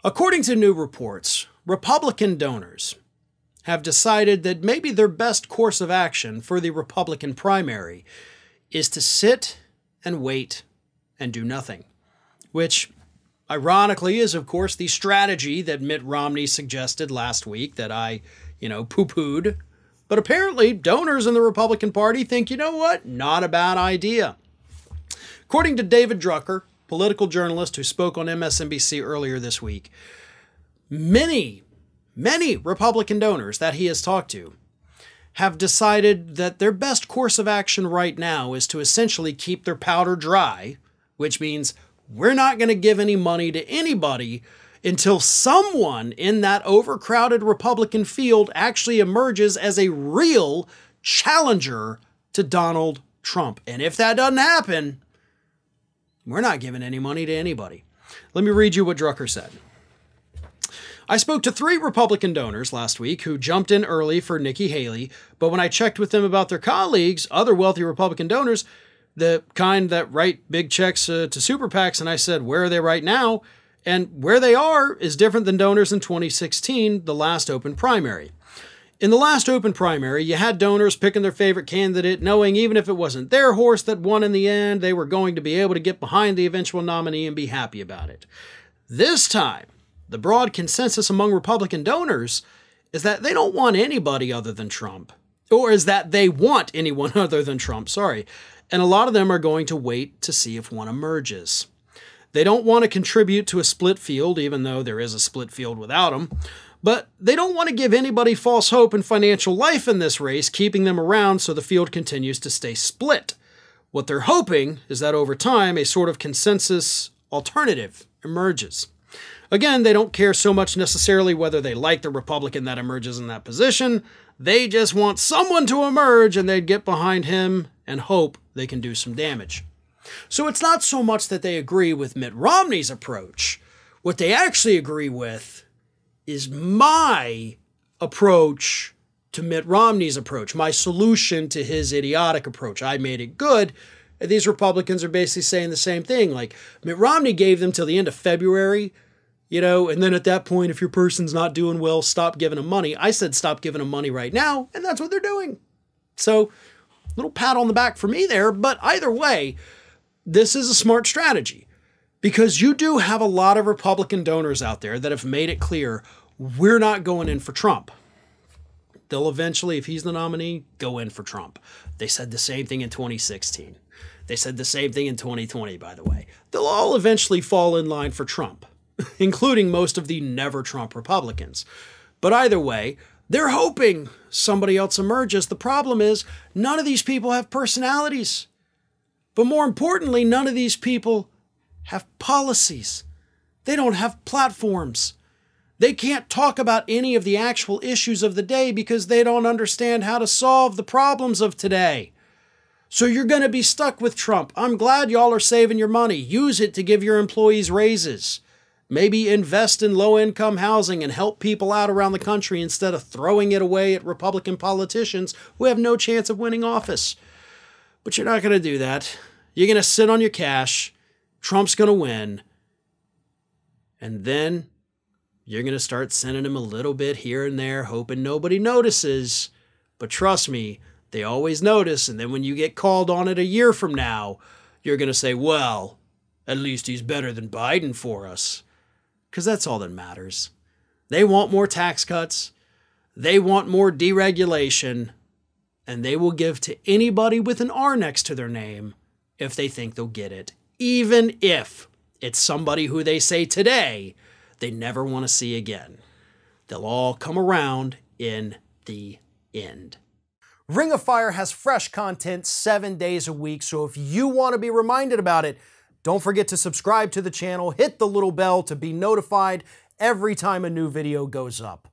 According to new reports, Republican donors have decided that maybe their best course of action for the Republican primary is to sit and wait and do nothing, which ironically is, of course, the strategy that Mitt Romney suggested last week that I, poo-pooed. But apparently donors in the Republican Party think, you know what, not a bad idea. According to David Drucker, political journalist who spoke on MSNBC earlier this week, many Republican donors that he has talked to have decided that their best course of action right now is to essentially keep their powder dry, which means we're not going to give any money to anybody until someone in that overcrowded Republican field actually emerges as a real challenger to Donald Trump. And if that doesn't happen, we're not giving any money to anybody. Let me read you what Drucker said. I spoke to 3 Republican donors last week who jumped in early for Nikki Haley, but when I checked with them about their colleagues, other wealthy Republican donors, the kind that write big checks to super PACs, and I said, where are they right now? And where they are is different than donors in 2016, the last open primary. In the last open primary, you had donors picking their favorite candidate, knowing even if it wasn't their horse that won in the end, they were going to be able to get behind the eventual nominee and be happy about it. This time, the broad consensus among Republican donors is that they don't want anybody other than Trump, or is that they want anyone other than Trump, sorry. And a lot of them are going to wait to see if one emerges. They don't want to contribute to a split field, even though there is a split field without them. But they don't want to give anybody false hope and financial life in this race, keeping them around so the field continues to stay split. What they're hoping is that over time, a sort of consensus alternative emerges. Again, they don't care so much necessarily whether they like the Republican that emerges in that position. They just want someone to emerge and they'd get behind him and hope they can do some damage. So it's not so much that they agree with Mitt Romney's approach. What they actually agree with is my approach to Mitt Romney's approach, my solution to his idiotic approach. I made it good. And these Republicans are basically saying the same thing. Like, Mitt Romney gave them till the end of February, and then at that point, if your person's not doing well, stop giving them money. I said stop giving them money right now, and that's what they're doing. So, little pat on the back for me there, but either way, this is a smart strategy because you do have a lot of Republican donors out there that have made it clear we're not going in for Trump. They'll eventually, if he's the nominee, go in for Trump. They said the same thing in 2016. They said the same thing in 2020, by the way. They'll all eventually fall in line for Trump, including most of the never Trump Republicans. But either way, they're hoping somebody else emerges. The problem is none of these people have personalities. But more importantly, none of these people have policies. They don't have platforms. They can't talk about any of the actual issues of the day because they don't understand how to solve the problems of today. So you're going to be stuck with Trump. I'm glad y'all are saving your money. Use it to give your employees raises. Maybe invest in low-income housing and help people out around the country instead of throwing it away at Republican politicians who have no chance of winning office. But you're not going to do that. You're going to sit on your cash. Trump's going to win. And then you're going to start sending him a little bit here and there, hoping nobody notices. But trust me, they always notice. And then when you get called on it a year from now, you're going to say, well, at least he's better than Biden for us. Because that's all that matters. They want more tax cuts. They want more deregulation. And they will give to anybody with an R next to their name if they think they'll get it. Even if it's somebody who they say today they never want to see again. They'll all come around in the end. Ring of Fire has fresh content 7 days a week, so if you want to be reminded about it, don't forget to subscribe to the channel, hit the little bell to be notified every time a new video goes up.